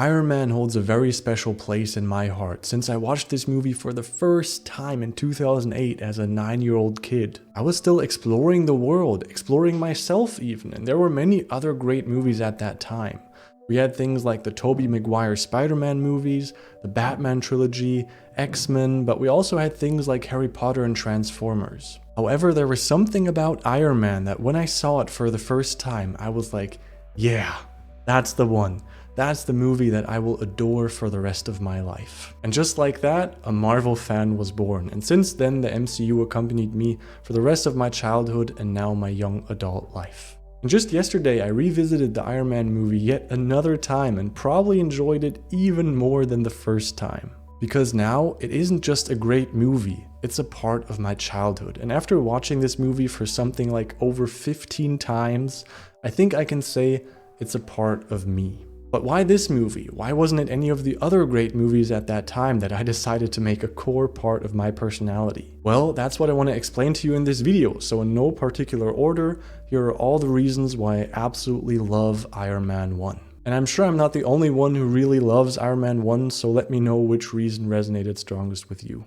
Iron Man holds a very special place in my heart since I watched this movie for the first time in 2008 as a 9-year-old kid. I was still exploring the world, exploring myself even, and there were many other great movies at that time. We had things like the Tobey Maguire Spider-Man movies, the Batman trilogy, X-Men, but we also had things like Harry Potter and Transformers. However, there was something about Iron Man that when I saw it for the first time, I was like, yeah, that's the one. That's the movie that I will adore for the rest of my life. And just like that, a Marvel fan was born. And since then, the MCU accompanied me for the rest of my childhood and now my young adult life. And just yesterday, I revisited the Iron Man movie yet another time and probably enjoyed it even more than the first time. Because now, it isn't just a great movie, it's a part of my childhood. And after watching this movie for something like over 15 times, I think I can say it's a part of me. But why this movie? Why wasn't it any of the other great movies at that time that I decided to make a core part of my personality? Well, that's what I want to explain to you in this video, so in no particular order, here are all the reasons why I absolutely love Iron Man 1. And I'm sure I'm not the only one who really loves Iron Man 1, so let me know which reason resonated strongest with you.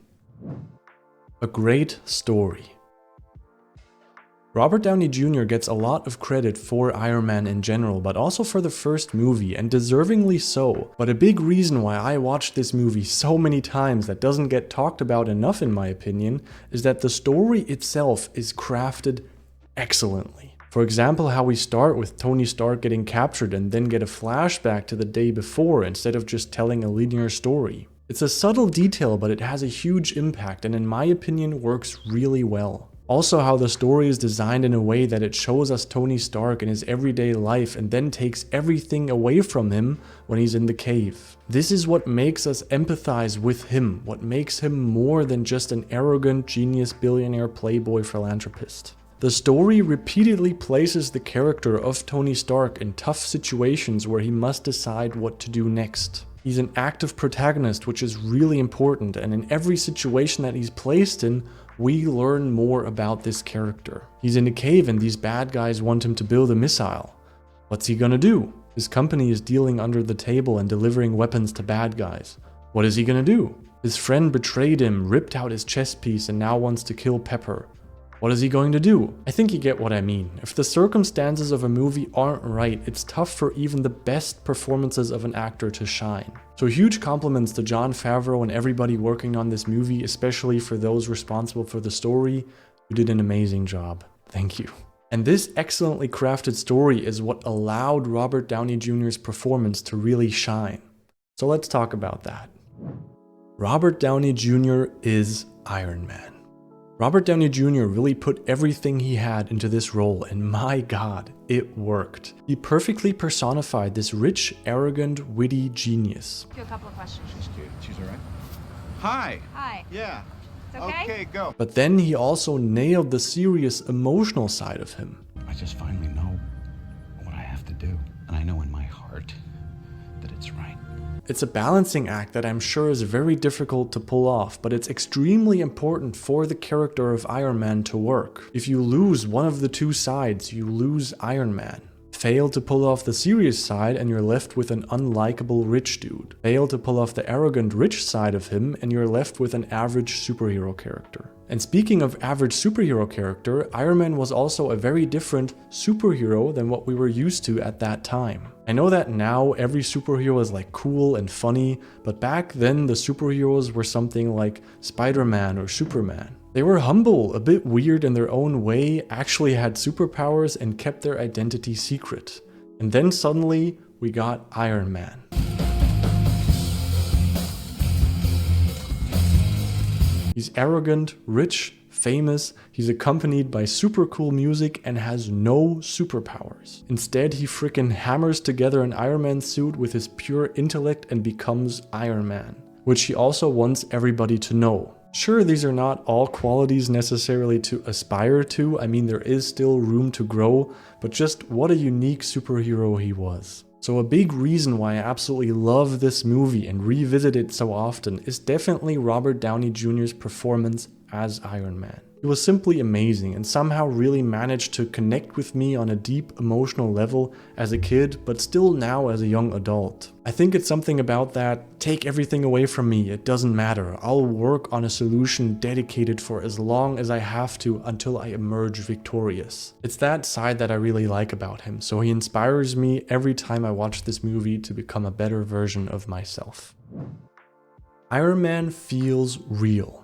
A great story. Robert Downey Jr. gets a lot of credit for Iron Man in general, but also for the first movie, and deservingly so. But a big reason why I watched this movie so many times that doesn't get talked about enough in my opinion, is that the story itself is crafted excellently. For example, how we start with Tony Stark getting captured and then get a flashback to the day before instead of just telling a linear story. It's a subtle detail, but it has a huge impact and in my opinion works really well. Also how the story is designed in a way that it shows us Tony Stark in his everyday life and then takes everything away from him when he's in the cave. This is what makes us empathize with him, what makes him more than just an arrogant genius billionaire playboy philanthropist. The story repeatedly places the character of Tony Stark in tough situations where he must decide what to do next. He's an active protagonist, which is really important, and in every situation that he's placed in, we learn more about this character. He's in a cave and these bad guys want him to build a missile. What's he gonna do? His company is dealing under the table and delivering weapons to bad guys. What is he gonna do? His friend betrayed him, ripped out his chest piece and now wants to kill Pepper. What is he going to do? I think you get what I mean. If the circumstances of a movie aren't right, it's tough for even the best performances of an actor to shine. So huge compliments to Jon Favreau and everybody working on this movie, especially for those responsible for the story. You did an amazing job. Thank you. And this excellently crafted story is what allowed Robert Downey Jr.'s performance to really shine. So let's talk about that. Robert Downey Jr. is Iron Man. Robert Downey Jr. really put everything he had into this role, and my god, it worked. He perfectly personified this rich, arrogant, witty genius. A couple of questions. She's all right. Hi. Hi. Yeah. It's okay? Okay, go. But then he also nailed the serious, emotional side of him. I just finally know what I have to do, and I know in my heart that it's right. It's a balancing act that I'm sure is very difficult to pull off, but it's extremely important for the character of Iron Man to work. If you lose one of the two sides, you lose Iron Man. Fail to pull off the serious side and you're left with an unlikable rich dude. Fail to pull off the arrogant rich side of him and you're left with an average superhero character. And speaking of average superhero character, Iron Man was also a very different superhero than what we were used to at that time. I know that now every superhero is like cool and funny, but back then the superheroes were something like Spider-Man or Superman. They were humble, a bit weird in their own way, actually had superpowers and kept their identity secret. And then suddenly we got Iron Man. He's arrogant, rich, famous, he's accompanied by super cool music and has no superpowers. Instead, he frickin' hammers together an Iron Man suit with his pure intellect and becomes Iron Man, which he also wants everybody to know. Sure, these are not all qualities necessarily to aspire to, I mean there is still room to grow, but just what a unique superhero he was. So a big reason why I absolutely love this movie and revisit it so often is definitely Robert Downey Jr.'s performance as Iron Man. He was simply amazing and somehow really managed to connect with me on a deep emotional level as a kid, but still now as a young adult. I think it's something about that, take everything away from me, it doesn't matter. I'll work on a solution dedicated for as long as I have to until I emerge victorious. It's that side that I really like about him, so he inspires me every time I watch this movie to become a better version of myself. Iron Man feels real.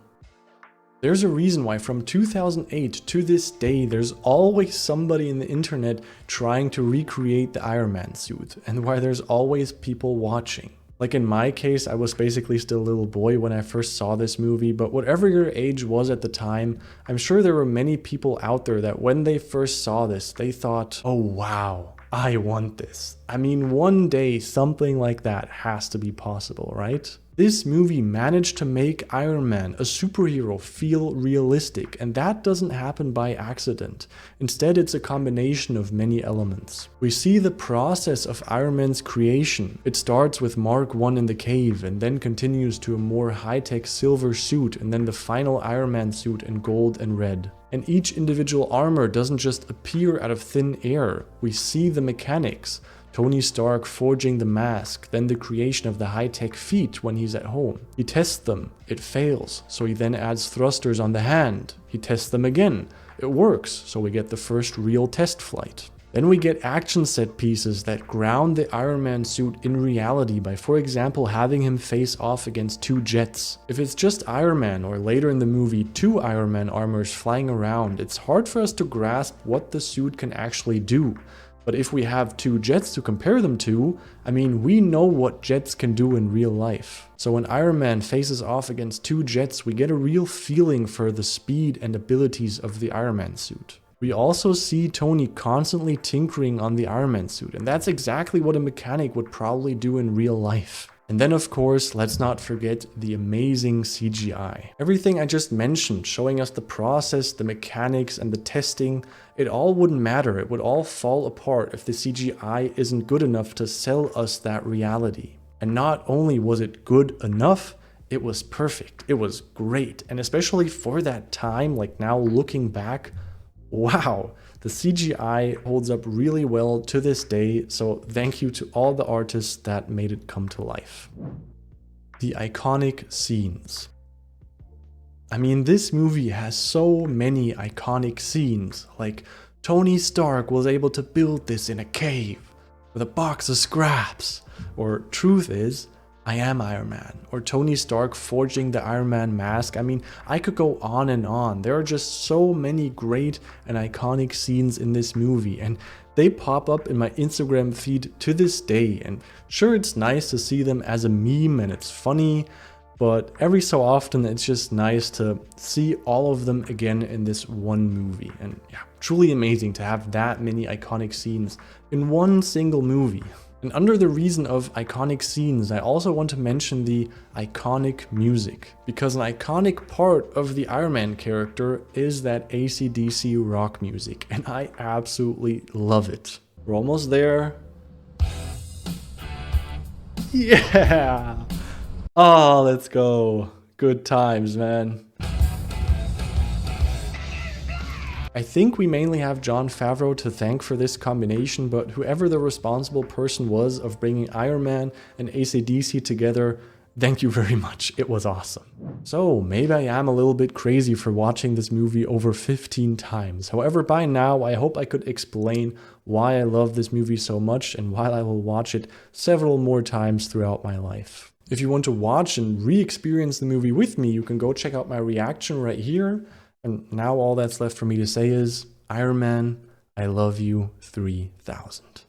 There's a reason why from 2008 to this day there's always somebody in the internet trying to recreate the Iron Man suit, and why there's always people watching. Like in my case, I was basically still a little boy when I first saw this movie, but whatever your age was at the time, I'm sure there were many people out there that when they first saw this, they thought, oh wow, I want this. I mean, one day something like that has to be possible, right? This movie managed to make Iron Man, a superhero, feel realistic, and that doesn't happen by accident. Instead, it's a combination of many elements. We see the process of Iron Man's creation. It starts with Mark I in the cave, and then continues to a more high-tech silver suit, and then the final Iron Man suit in gold and red. And each individual armor doesn't just appear out of thin air. We see the mechanics. Tony Stark forging the mask, then the creation of the high-tech feet when he's at home. He tests them, it fails, so he then adds thrusters on the hand. He tests them again, it works, so we get the first real test flight. Then we get action set pieces that ground the Iron Man suit in reality by, for example, having him face off against two jets. If it's just Iron Man, or later in the movie, two Iron Man armors flying around, it's hard for us to grasp what the suit can actually do. But if we have two jets to compare them to, I mean, we know what jets can do in real life. So when Iron Man faces off against two jets, we get a real feeling for the speed and abilities of the Iron Man suit. We also see Tony constantly tinkering on the Iron Man suit, and that's exactly what a mechanic would probably do in real life. And then of course, let's not forget the amazing CGI. Everything I just mentioned, showing us the process, the mechanics, and the testing, it all wouldn't matter. It would all fall apart if the CGI isn't good enough to sell us that reality. And not only was it good enough, it was perfect. It was great. And especially for that time, like now looking back, wow, the CGI holds up really well to this day, so thank you to all the artists that made it come to life. The iconic scenes. I mean, this movie has so many iconic scenes, like Tony Stark was able to build this in a cave with a box of scraps, or truth is, I am Iron Man, or Tony Stark forging the Iron Man mask. I mean, I could go on and on. There are just so many great and iconic scenes in this movie, and they pop up in my Instagram feed to this day. And sure, it's nice to see them as a meme and it's funny, but every so often it's just nice to see all of them again in this one movie. And yeah, truly amazing to have that many iconic scenes in one single movie. And under the reason of iconic scenes, I also want to mention the iconic music, because an iconic part of the Iron Man character is that AC/DC rock music, and I absolutely love it. We're almost there. Yeah! Oh, let's go. Good times, man. I think we mainly have Jon Favreau to thank for this combination, but whoever the responsible person was of bringing Iron Man and AC/DC together, thank you very much. It was awesome. So maybe I am a little bit crazy for watching this movie over 15 times. However, by now I hope I could explain why I love this movie so much and why I will watch it several more times throughout my life. If you want to watch and re-experience the movie with me, you can go check out my reaction right here. And now all that's left for me to say is, Iron Man, I love you 3000.